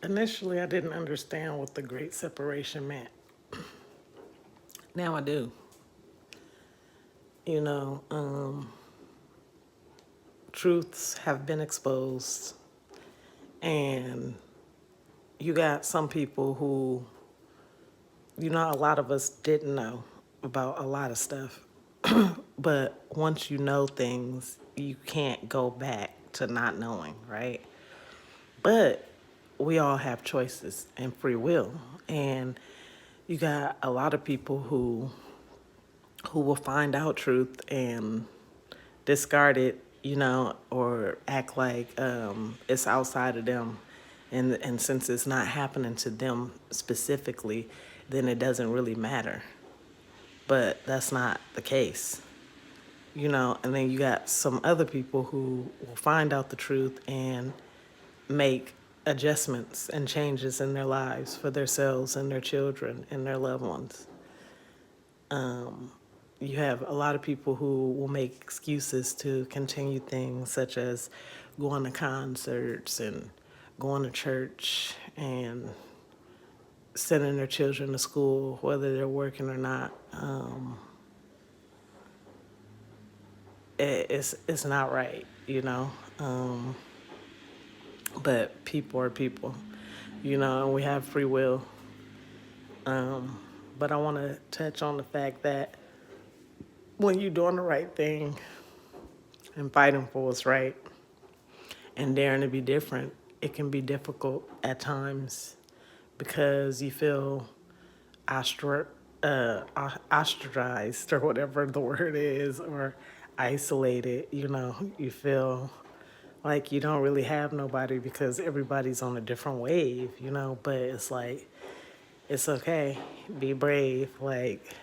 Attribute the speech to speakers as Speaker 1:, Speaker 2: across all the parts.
Speaker 1: Initially, I didn't understand what the great separation meant. Now I do. You know, truths have been exposed, and you got some people who, a lot of us didn't know about a lot of stuff. But once you know things, you can't go back to not knowing, right? But we all have choices and free will. And you got a lot of people who will find out truth and discard it, or act like it's outside of them. And since it's not happening to them specifically, then it doesn't really matter. But that's not the case. And then you got some other people who will find out the truth and make adjustments and changes in their lives for themselves and their children and their loved ones. You have a lot of people who will make excuses to continue things such as going to concerts and going to church and sending their children to school, whether they're working or not. It's not right, but people are people, and we have free will. But I want to touch on the fact that when you're doing the right thing and fighting for what's right and daring to be different, it can be difficult at times because you feel ostra- ostracized or whatever the word is, or isolated. You feel like you don't really have nobody because everybody's on a different wave, but it's like, it's okay. Be brave. Like,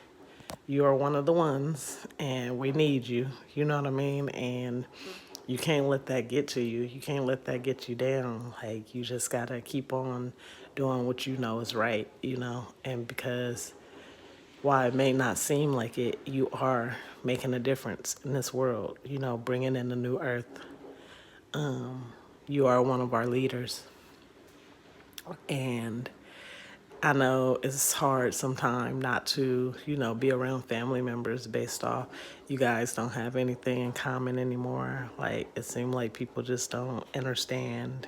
Speaker 1: you are one of the ones and we need you. You know what I mean? And you can't let that get to you. You can't let that get you down. Like, you just gotta keep on doing what you know is right, and because while it may not seem like it, you are making a difference in this world, bringing in a new earth. You are one of our leaders. And I know it's hard sometimes not to, be around family members based off you guys don't have anything in common anymore. Like, it seems like people just don't understand,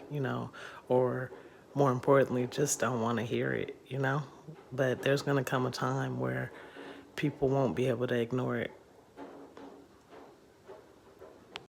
Speaker 1: or more importantly, just don't want to hear it. But there's going to come a time where people won't be able to ignore it